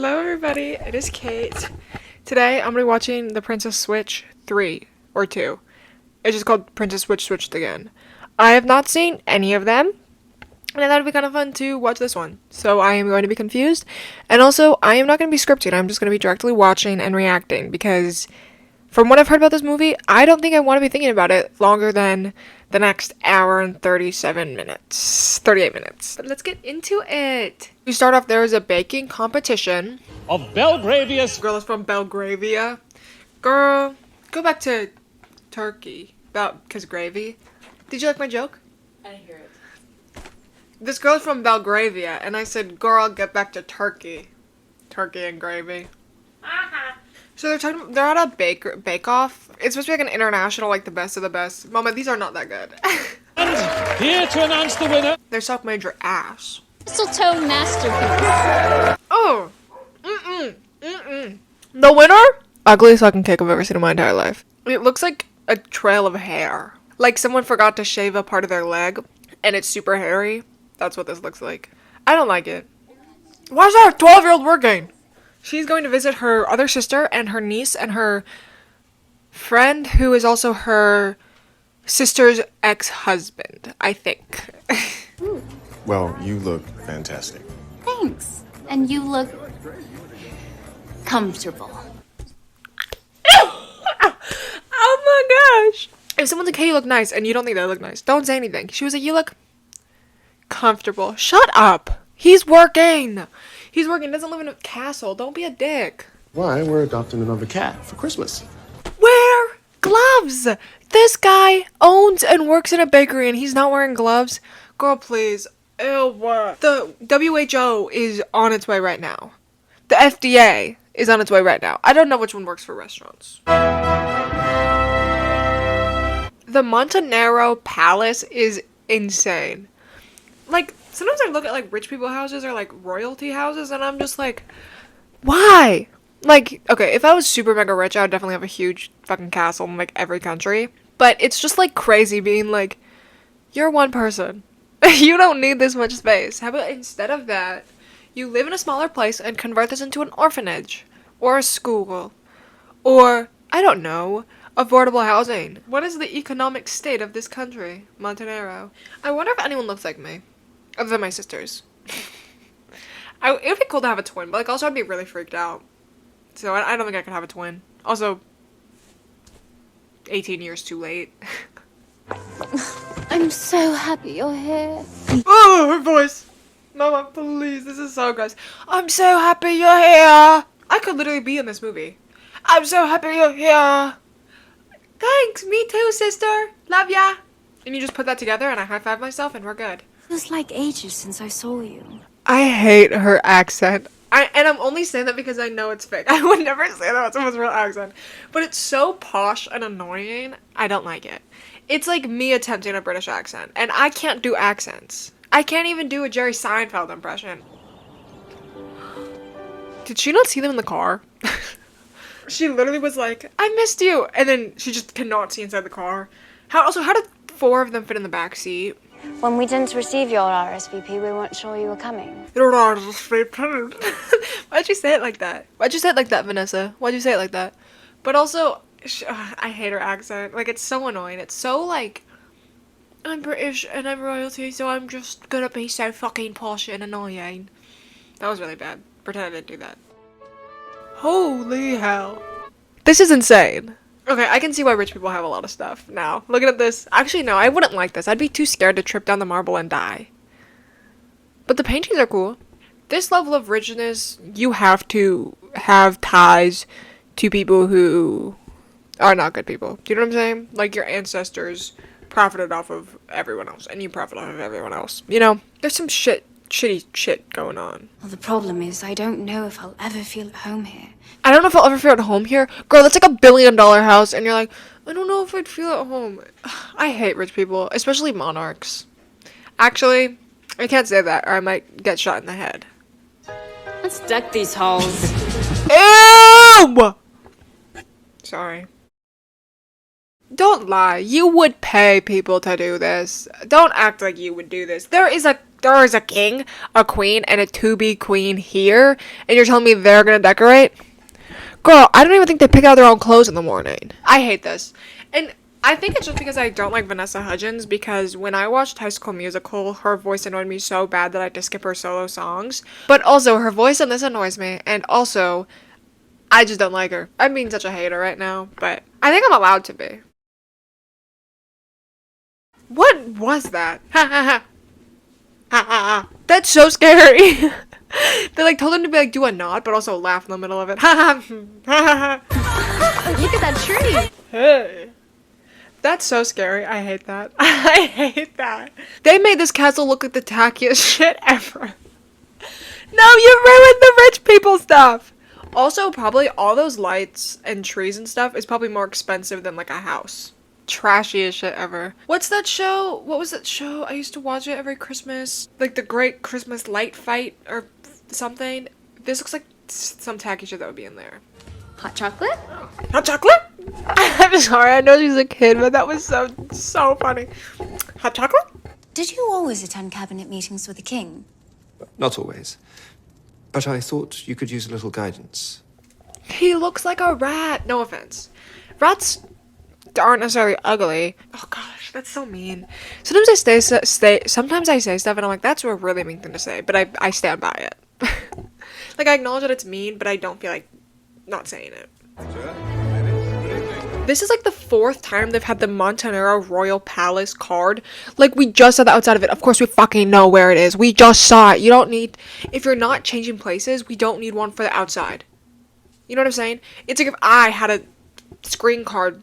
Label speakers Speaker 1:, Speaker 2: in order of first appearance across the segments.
Speaker 1: Hello everybody, it is Kate. Today I'm going to be watching The Princess Switch 3 or 2. It's just called Princess Switch Switched Again. I have not seen any of them, and I thought it'd be kind of fun to watch this one. So I am going to be confused, and also I am not going to be scripted. I'm just going to be directly watching and reacting because from what I've heard about this movie, I don't think I want to be thinking about it longer than the next hour and 38 minutes. But let's get into it. We start off, there is a baking competition.
Speaker 2: Of Belgravia.
Speaker 1: Girl is from Belgravia. Girl, go back to Turkey. Because gravy. Did you like my joke?
Speaker 3: I didn't hear it.
Speaker 1: This girl's from Belgravia, and I said, girl, get back to Turkey. Turkey and gravy. So they're at a bake-off. It's supposed to be like an international, like the best of the best. Mama, these are not that good.
Speaker 2: And here to announce the winner.
Speaker 1: They suck major ass.
Speaker 3: Mistletoe masterpiece.
Speaker 1: Oh! The winner? Ugliest fucking cake I've ever seen in my entire life. It looks like a trail of hair. Like someone forgot to shave a part of their leg, and it's super hairy. That's what this looks like. I don't like it. Why is there a 12-year-old working? She's going to visit her other sister and her niece and her friend, who is also her sister's ex-husband, I think.
Speaker 4: Well, you look fantastic.
Speaker 3: Thanks. And you look comfortable.
Speaker 1: Oh my gosh. If someone's like, hey, you look nice, and you don't think they look nice, don't say anything. She was like, you look comfortable. Shut up. He's working. He's working. Doesn't live in a castle. Don't be a dick.
Speaker 4: Why? We're adopting another cat for Christmas.
Speaker 1: Wear gloves. This guy owns and works in a bakery, and he's not wearing gloves. Girl, please. Ew. The WHO is on its way right now. The FDA is on its way right now. I don't know which one works for restaurants. The Montenero Palace is insane. Like, sometimes I look at, like, rich people houses or, like, royalty houses, and I'm just like, why? Like, okay, if I was super mega rich, I would definitely have a huge fucking castle in, like, every country. But it's just, like, crazy being like, you're one person. You don't need this much space. How about instead of that, you live in a smaller place and convert this into an orphanage? Or a school? Or, I don't know, affordable housing. What is the economic state of this country, Montenero? I wonder if anyone looks like me. Other than my sisters. It would be cool to have a twin, but like also I'd be really freaked out. So I don't think I could have a twin. Also, 18 years too late.
Speaker 3: I'm so happy you're here.
Speaker 1: Oh, her voice! Mama, please, this is so gross. I'm so happy you're here! I could literally be in this movie. I'm so happy you're here! Thanks, me too, sister! Love ya! And you just put that together and I high-five myself and we're good.
Speaker 3: Feels like ages since I saw you.
Speaker 1: I hate her accent. And I'm only saying that because I know it's fake. I would never say that with someone's real accent. But it's so posh and annoying, I don't like it. It's like me attempting a British accent. And I can't do accents. I can't even do a Jerry Seinfeld impression. Did she not see them in the car? She literally was like, I missed you. And then she just cannot see inside the car. How did 4 of them fit in the back seat?
Speaker 5: When we didn't receive your RSVP, we weren't sure you were coming.
Speaker 1: Why'd you say it like that? Why'd you say it like that, Vanessa? Why'd you say it like that? But also, I hate her accent. Like, it's so annoying. It's so, like, I'm British and I'm royalty, so I'm just gonna be so fucking posh and annoying. That was really bad. Pretend I didn't do that. Holy hell. This is insane. Okay, I can see why rich people have a lot of stuff now. Looking at this. Actually, no, I wouldn't like this. I'd be too scared to trip down the marble and die. But the paintings are cool. This level of richness, you have to have ties to people who are not good people. Do you know what I'm saying? Like, your ancestors profited off of everyone else, and you profit off of everyone else. You know, there's some shitty shit going on.
Speaker 5: Well, the problem is I don't know if I'll ever feel at home here.
Speaker 1: I don't know if I'll ever feel at home here. Girl, that's like $1 billion house, and you're like, I don't know if I'd feel at home. I hate rich people, especially monarchs. Actually, I can't say that, or I might get shot in the head.
Speaker 3: Let's deck these halls.
Speaker 1: Ew! Sorry. Don't lie. You would pay people to do this. Don't act like you would do this. There is a there is a king, a queen, and a to-be queen here, and you're telling me they're gonna decorate? Girl, I don't even think they pick out their own clothes in the morning. I hate this. And I think it's just because I don't like Vanessa Hudgens, because when I watched High School Musical, her voice annoyed me so bad that I had to skip her solo songs. But also, her voice in this annoys me, and also, I just don't like her. I'm being such a hater right now, but I think I'm allowed to be. What was that? Ha ha ha. Ha ha ha. That's so scary. They like told him to be like do a nod, but also laugh in the middle of it. Ha ha ha ha.
Speaker 3: Look at that tree.
Speaker 1: Hey. That's so scary. I hate that. I hate that. They made this castle look like the tackiest shit ever. No, you ruined the rich people stuff. Also, probably all those lights and trees and stuff is probably more expensive than like a house. Trashiest shit ever. What's that show? What was that show? I used to watch it every Christmas. Like the Great Christmas Light Fight or something. This looks like some tacky shit that would be in there.
Speaker 3: Hot chocolate?
Speaker 1: Hot chocolate? I'm sorry, I know she's a kid, but that was so funny. Hot chocolate?
Speaker 6: Did you always attend cabinet meetings with the king?
Speaker 7: Not always. But I thought you could use a little guidance.
Speaker 1: He looks like a rat. No offense. Rats aren't necessarily ugly. Oh gosh, that's so mean. Sometimes sometimes I say stuff and I'm like, that's a really mean thing to say, but I stand by it. Like, I acknowledge that it's mean, but I don't feel like not saying it. This is like the 4th time they've had the Montenero Royal Palace card. Like, we just saw the outside of it. Of course we fucking know where it is. We just saw it. You don't need... If you're not changing places, we don't need one for the outside. You know what I'm saying? It's like if I had a screen card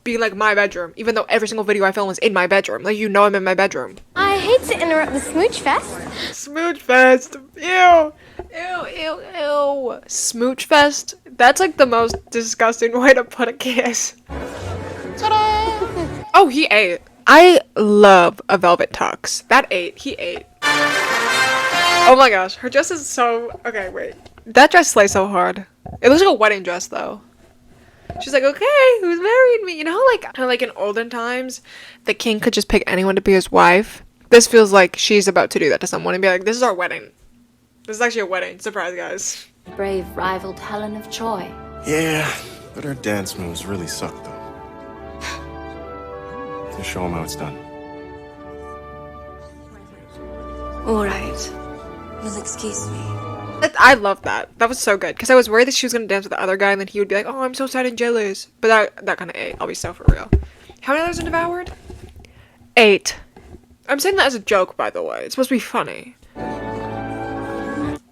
Speaker 1: be like my bedroom, even though every single video I film is in my bedroom. Like, you know I'm in my bedroom.
Speaker 5: I hate to interrupt the smooch fest.
Speaker 1: Smooch fest. Ew. Ew, ew, ew. Smooch fest? That's like the most disgusting way to put a kiss. Ta-da! Oh, he ate. I love a velvet tux. That ate. He ate. Oh my gosh. Her dress is so... Okay, wait. That dress slays so hard. It looks like a wedding dress, though. She's like, okay, who's married me? You know how like in olden times, the king could just pick anyone to be his wife? This feels like she's about to do that to someone and be like, this is our wedding. This is actually a wedding. Surprise, guys.
Speaker 3: Brave rivaled Helen of Troy.
Speaker 4: Yeah, but her dance moves really suck, though. Just show him how it's done.
Speaker 6: All right. You'll excuse me.
Speaker 1: I love that. That was so good. Because I was worried that she was going to dance with the other guy and then he would be like, oh, I'm so sad and jealous. But that kind of ate. I'll be so for real. How many others are devoured? 8. I'm saying that as a joke, by the way. It's supposed to be funny.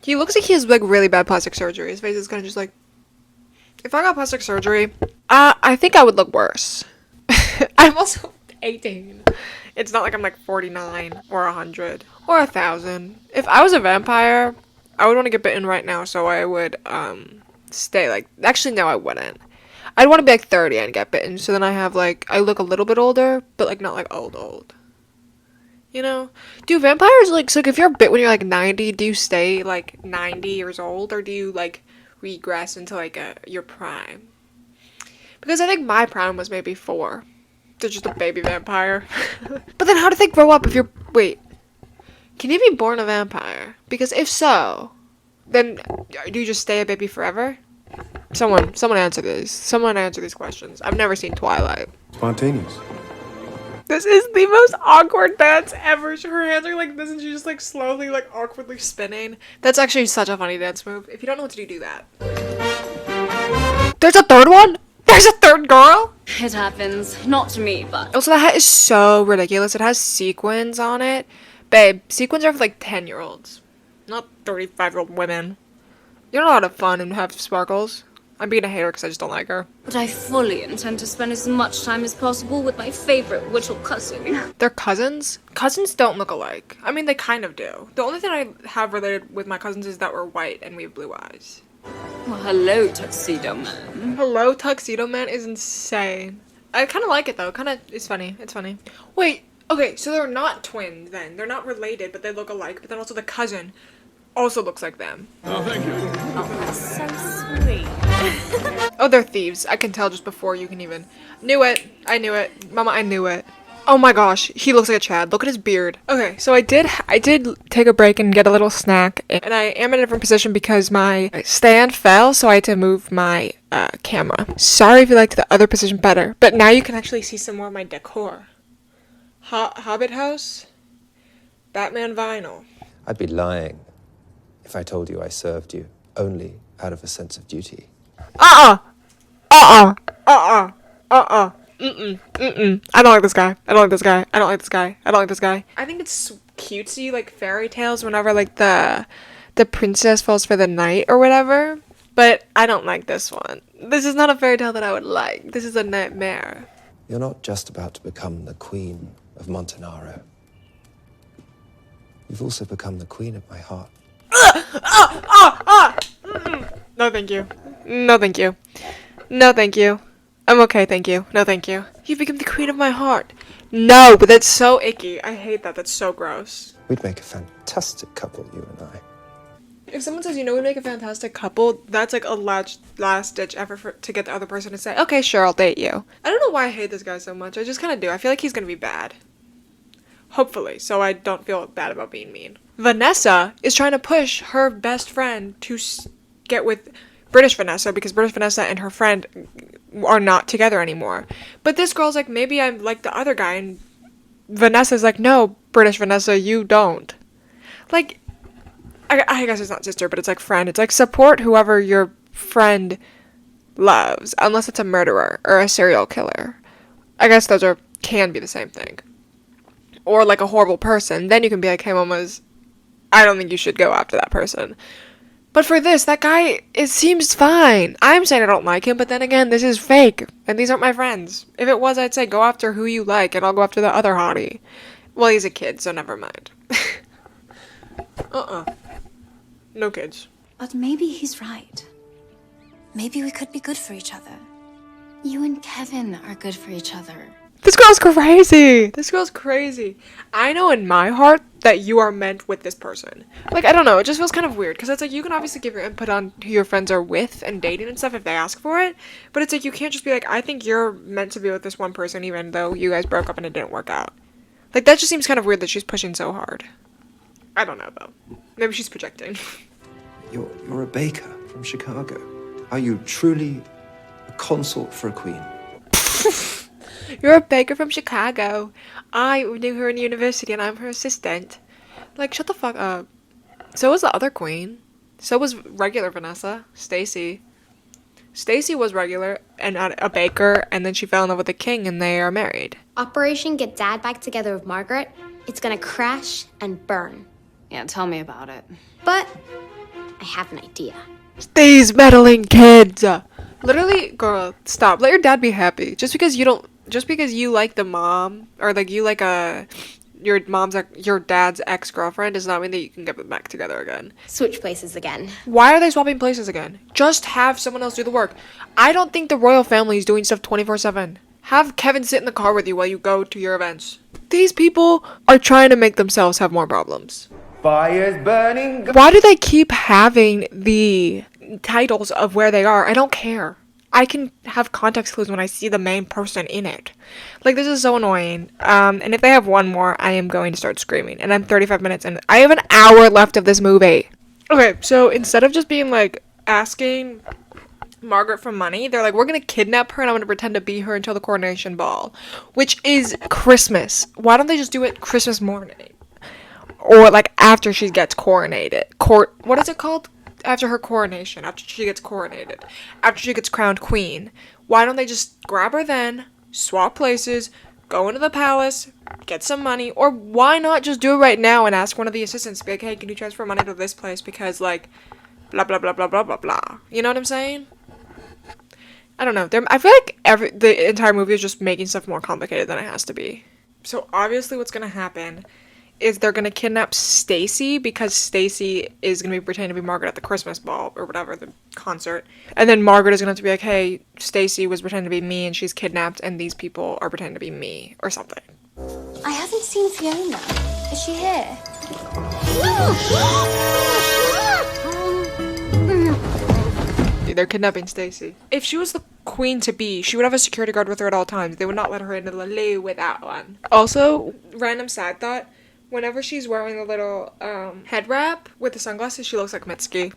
Speaker 1: He looks like he has like really bad plastic surgery. His face is kind of just like... If I got plastic surgery, I think I would look worse. I'm also 18. It's not like I'm like 49 or 100 or 1,000. If I was a vampire... I would want to get bitten right now, so I would, stay, like, actually, no, I wouldn't. I'd want to be, like, 30 and get bitten, so then I have, like, I look a little bit older, but, like, not, like, old. You know? Do vampires, like, so, like, if you're bit when you're, like, 90, do you stay, like, 90 years old, or do you, like, regress into, like, your prime? Because I think my prime was maybe 4. They're just a baby vampire. But then how do they grow up if you're, wait. Can you be born a vampire? Because if so, then do you just stay a baby forever? Someone answer this. Someone answer these questions. I've never seen Twilight.
Speaker 4: Spontaneous.
Speaker 1: This is the most awkward dance ever. Her hands are like this and she's just like slowly like awkwardly spinning. That's actually such a funny dance move. If you don't know what to do that. There's a third one? There's a third girl?
Speaker 3: It happens. Not to me, but...
Speaker 1: Also, that hat is so ridiculous. It has sequins on it. Babe, sequins are for like 10-year-olds, not 35-year-old women. You're not a lot of fun and have sparkles. I'm being a hater because I just don't like her.
Speaker 3: But I fully intend to spend as much time as possible with my favorite little cousin.
Speaker 1: They're cousins? Cousins don't look alike. I mean, they kind of do. The only thing I have related with my cousins is that we're white and we have blue eyes.
Speaker 3: Well, hello, Tuxedo Man.
Speaker 1: Hello, Tuxedo Man is insane. I kind of like it though. It's funny. It's funny. Wait. Okay, so they're not twins then. They're not related, but they look alike. But then also the cousin also looks like them.
Speaker 3: Oh, that's so sweet.
Speaker 1: Oh, they're thieves. I can tell just before you can even... Knew it. I knew it. Mama, I knew it. Oh my gosh, he looks like a Chad. Look at his beard. Okay, so I did take a break and get a little snack, and I am in a different position because my stand fell, so I had to move my camera. Sorry if you liked the other position better, but now you can actually see some more of my decor. Hobbit house, Batman vinyl.
Speaker 7: I'd be lying if I told you I served you only out of a sense of duty.
Speaker 1: I don't like this guy. I don't like this guy. I don't like this guy. I don't like this guy. I think it's cutesy, like fairy tales whenever like the princess falls for the night or whatever. But I don't like this one. This is not a fairy tale that I would like. This is a nightmare.
Speaker 7: You're not just about to become the Queen of Montanaro. You've also become the Queen of my heart.
Speaker 1: No, thank you. No, thank you. No, thank you. I'm okay, thank you. No, thank you. You've become the queen of my heart. No, but that's so icky. I hate that. That's so gross.
Speaker 7: We'd make a fantastic couple, you and I.
Speaker 1: If someone says, you know, we make a fantastic couple, that's like a last-ditch effort to get the other person to say, okay, sure, I'll date you. I don't know why I hate this guy so much. I just kind of do. I feel like he's going to be bad. Hopefully, so I don't feel bad about being mean. Vanessa is trying to push her best friend to get with British Vanessa because British Vanessa and her friend are not together anymore. But this girl's like, maybe I'm like the other guy, and Vanessa's like, no, British Vanessa, you don't. Like, I guess it's not sister, but it's like friend. It's like support whoever your friend loves, unless it's a murderer or a serial killer. I guess those can be the same thing. Or like a horrible person. Then you can be like, hey, mamas, I don't think you should go after that person. But for this, that guy, it seems fine. I'm saying I don't like him, but then again, this is fake. And these aren't my friends. If it was, I'd say go after who you like, and I'll go after the other hottie. Well, he's a kid, so never mind. No kids.
Speaker 6: But maybe he's right. Maybe we could be good for each other. You and Kevin are good for each other.
Speaker 1: This girl's crazy. This girl's crazy. I know in my heart that you are meant with this person. Like, I don't know. It just feels kind of weird. Because it's like, you can obviously give your input on who your friends are with and dating and stuff if they ask for it. But it's like, you can't just be like, I think you're meant to be with this one person even though you guys broke up and it didn't work out. Like, that just seems kind of weird that she's pushing so hard. I don't know, though. Maybe she's projecting.
Speaker 7: You're a baker from Chicago. Are you truly a consort for a queen?
Speaker 1: You're a baker from Chicago. I knew her in university and I'm her assistant. Like, shut the fuck up. So was the other queen. So was regular Vanessa. Stacy. Stacy was regular and a baker, and then she fell in love with the king and they are married.
Speaker 8: Operation Get Dad Back Together with Margaret. It's gonna crash and burn.
Speaker 3: Yeah, tell me about it.
Speaker 8: But I have an idea.
Speaker 1: These meddling kids. Literally, girl, stop. Let your dad be happy. Just because you like the mom, or like you like your dad's ex-girlfriend does not mean that you can get them back together again.
Speaker 8: Switch places again.
Speaker 1: Why are they swapping places again? Just have someone else do the work. I don't think the royal family is doing stuff 24/7. Have Kevin sit in the car with you while you go to your events. These people are trying to make themselves have more problems.
Speaker 9: Fire's burning.
Speaker 1: Why do they keep having the titles of where they are? I don't care. I can have context clues when I see the main person in it. Like, this is so annoying. And if they have one more, I am going to start screaming. And I'm 35 minutes in. I have an hour left of this movie. Okay, so instead of just being, like, asking Margaret for money, they're like, we're gonna kidnap her and I'm gonna pretend to be her until the coronation ball. Which is Christmas. Why don't they just do it Christmas morning? Or, like, after she gets coronated. What is it called? After her coronation, after she gets coronated, after she gets crowned queen. Why don't they just grab her then, swap places, go into the palace, get some money, or why not just do it right now and ask one of the assistants to be like, hey, can you transfer money to this place because, like, blah, blah, blah, blah, blah, blah, blah. You know what I'm saying? I don't know. I feel like the entire movie is just making stuff more complicated than it has to be. So obviously what's gonna happen is they're gonna kidnap Stacy because Stacy is gonna be pretending to be Margaret at the Christmas ball or whatever, the concert. And then Margaret is gonna have to be like, hey, Stacy was pretending to be me and she's kidnapped and these people are pretending to be me or something.
Speaker 6: I haven't seen Fiona. Is she here?
Speaker 1: They're kidnapping Stacy. If she was the queen to be, she would have a security guard with her at all times. They would not let her into the loo without one. Also, random side thought, whenever she's wearing the little head wrap with the sunglasses, she looks like Mitsuki.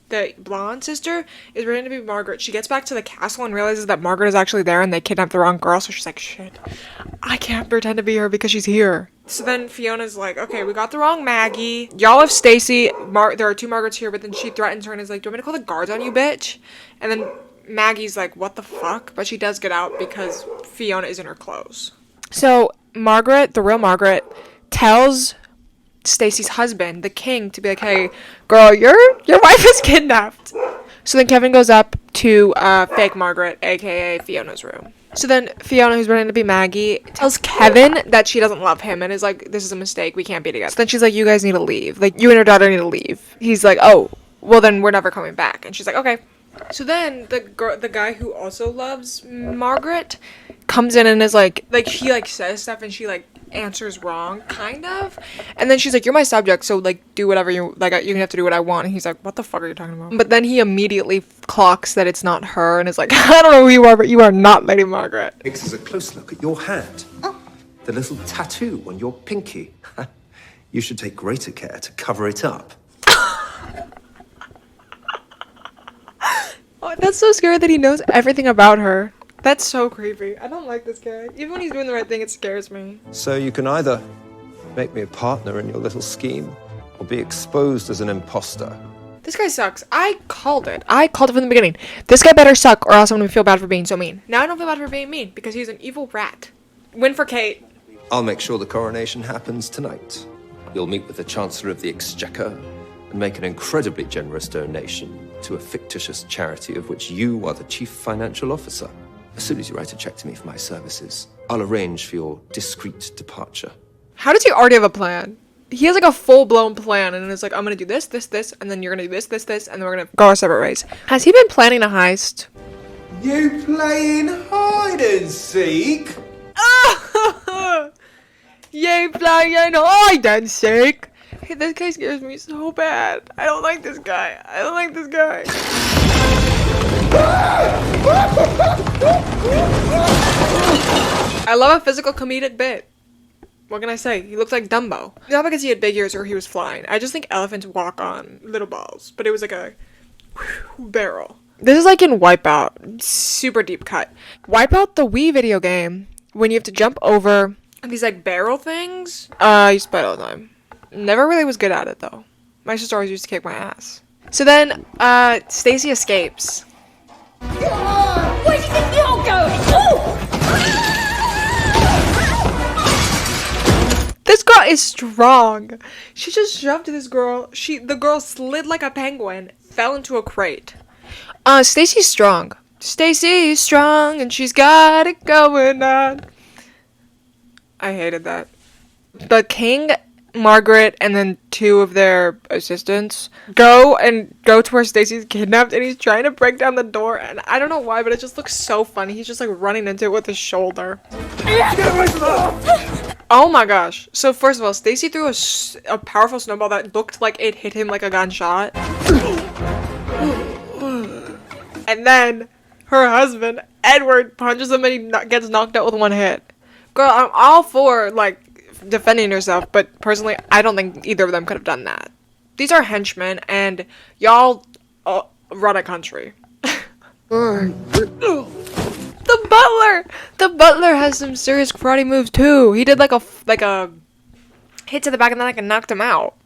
Speaker 1: The blonde sister is pretending to be Margaret. She gets back to the castle and realizes that Margaret is actually there and they kidnapped the wrong girl, so she's like, shit, I can't pretend to be her because she's here. So then Fiona's like, okay, we got the wrong Maggie. Y'all have Stacy. There are two Margarets here, but then she threatens her and is like, do you want me to call the guards on you, bitch? And then Maggie's like, what the fuck? But she does get out because Fiona is in her clothes. So Margaret, the real Margaret, tells Stacy's husband, the king, to be like, hey, girl, your wife is kidnapped. So then Kevin goes up to fake Margaret, aka Fiona's room. So then Fiona, who's pretending to be Maggie, tells Kevin that she doesn't love him and is like, this is a mistake, we can't be together. So then she's like, you guys need to leave. Like, you and your daughter need to leave. He's like, oh, well then we're never coming back. And she's like, okay. So then the guy who also loves Margaret comes in and is like he like says stuff and she like answers wrong, kind of. And then she's like, you're my subject, so like do whatever you like, you're gonna have to do what I want. And he's like, what the fuck are you talking about? But then he immediately clocks that it's not her and is like, I don't know who you are, but you are not Lady Margaret.
Speaker 7: This is a close look at your hand. Oh. The little tattoo on your pinky. You should take greater care to cover it up.
Speaker 1: Oh, that's so scary that he knows everything about her. That's so creepy. I don't like this guy. Even when he's doing the right thing, it scares me.
Speaker 7: So you can either make me a partner in your little scheme or be exposed as an imposter.
Speaker 1: This guy sucks. I called it from the beginning. This guy better suck or else I'm gonna feel bad for being so mean. Now I don't feel bad for being mean because he's an evil rat. Win for Kate.
Speaker 7: I'll make sure the coronation happens tonight. You'll meet with the Chancellor of the Exchequer and make an incredibly generous donation to a fictitious charity of which you are the chief financial officer. As soon as you write a check to me for my services, I'll arrange for your discreet departure.
Speaker 1: How does he already have a plan? He has like a full-blown plan and it's like, I'm gonna do this, this, this, and then you're gonna do this, this, this, and then we're gonna go our separate ways. Has he been planning a heist?
Speaker 9: You playing hide and seek?
Speaker 1: Yay, playing hide and seek! Hey, this guy scares me so bad. I don't like this guy. I don't like this guy. I love a physical comedic bit. What can I say? He looks like Dumbo. Not because he had big ears or he was flying. I just think elephants walk on little balls. But it was like a barrel. This is like in Wipeout. Super deep cut. Wipeout, the Wii video game. When you have to jump over these like barrel things. I used to play it all the time. Never really was good at it though. My sister always used to kick my ass. So then, Stacy escapes.
Speaker 3: Where do you think you're going? Oh!
Speaker 1: This girl is strong. She just shoved this girl. The girl slid like a penguin, fell into a crate. Stacy's strong. Stacy's strong and she's got it going on. I hated that. The king, Margaret, and then two of their assistants go to where Stacy's kidnapped and he's trying to break down the door and I don't know why, but it just looks so funny. He's just like running into it with his shoulder. Oh my gosh. So first of all, Stacy threw a powerful snowball that looked like it hit him like a gunshot. And then her husband, Edward, punches him and he gets knocked out with one hit. Girl, I'm all for like defending yourself, but personally, I don't think either of them could have done that. These are henchmen, and y'all run a country. The butler has some serious karate moves too. He did like a hit to the back and then like knocked him out.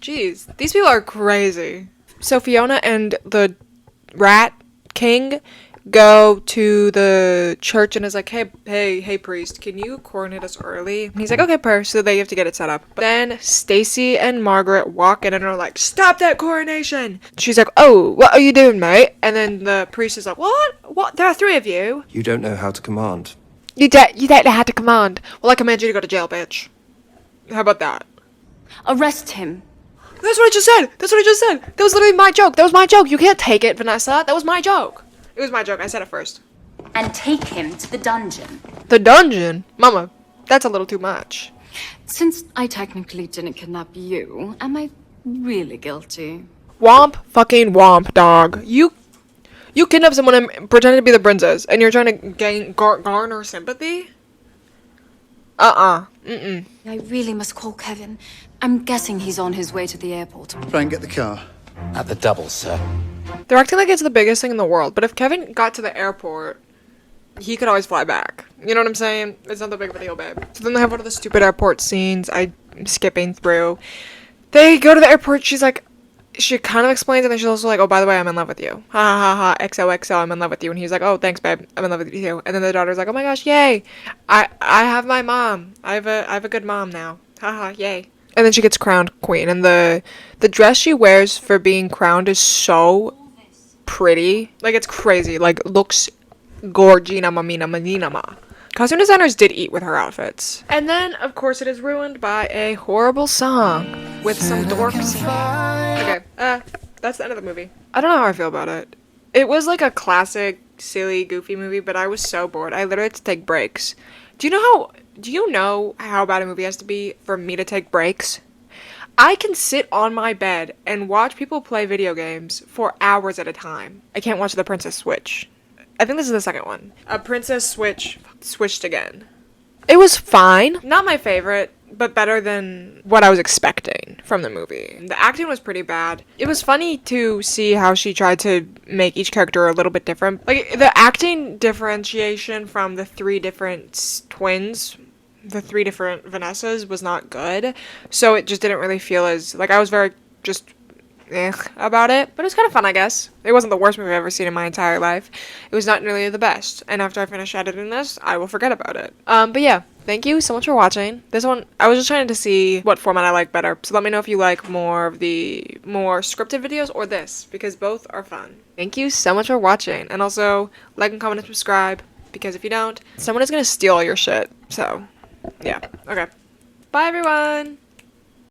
Speaker 1: Jeez, these people are crazy. So Fiona and the rat king go to the church and is like, hey priest, can you coronate us early? And he's like, okay, so they have to get it set up. But then Stacy and Margaret walk in and are like, stop that coronation. She's like, oh, what are you doing, mate? And then the priest is like, what, there are three of you?
Speaker 7: You don't know how to command.
Speaker 1: You don't know how to command. Well, I command you to go to jail, bitch. How about that?
Speaker 6: Arrest him.
Speaker 1: That's what I just said. That was literally my joke. You can't take it, Vanessa. That was my joke. It was my joke. I said it first.
Speaker 6: And take him to the dungeon.
Speaker 1: The dungeon? Mama, that's a little too much.
Speaker 6: Since I technically didn't kidnap you, am I really guilty?
Speaker 1: Womp fucking womp, dog. You You kidnap someone and pretend to be the princess, and you're trying to garner sympathy? Mm-mm.
Speaker 6: I really must call Kevin. I'm guessing he's on his way to the airport.
Speaker 10: Try and get the car.
Speaker 2: At the double, sir.
Speaker 1: They're acting like it's the biggest thing in the world, but if Kevin got to the airport, he could always fly back. You know what I'm saying? It's not that big of a deal, babe. So then they have one of the stupid airport scenes I'm skipping through. They go to the airport, she kind of explains, and then she's also like, oh, by the way, I'm in love with you. Ha ha ha, XOXO, I'm in love with you. And he's like, oh, thanks, babe, I'm in love with you too. And then the daughter's like, oh my gosh, yay, I have my mom. I have a good mom now. Haha, yay. And then she gets crowned queen, and the dress she wears for being crowned is so pretty. Like, it's crazy. Like, looks gorgina mamina manina ma. Costume designers did eat with her outfits. And then, of course, it is ruined by a horrible song with some dork singing. Okay, that's the end of the movie. I don't know how I feel about it. It was like a classic, silly, goofy movie, but I was so bored. I literally had to take breaks. Do you know how bad a movie has to be for me to take breaks? I can sit on my bed and watch people play video games for hours at a time. I can't watch The Princess Switch. I think this is the second one. A Princess Switch switched again. It was fine. Not my favorite, but better than what I was expecting from the movie. The acting was pretty bad. It was funny to see how she tried to make each character a little bit different. Like, the acting differentiation from the three different twins, the three different Vanessas, was not good. So it just didn't really feel as, like, I was very just about it, but it was kind of fun, I guess. It wasn't the worst movie I've ever seen in my entire life. It was not nearly the best, and after I finish editing this, I will forget about it. But yeah, thank you so much for watching. This one, I was just trying to see what format I like better, so let me know if you like more of the more scripted videos or this, because both are fun. Thank you so much for watching, and also, like and comment and subscribe, because if you don't, someone is gonna steal all your shit, so, yeah, okay. Bye, everyone!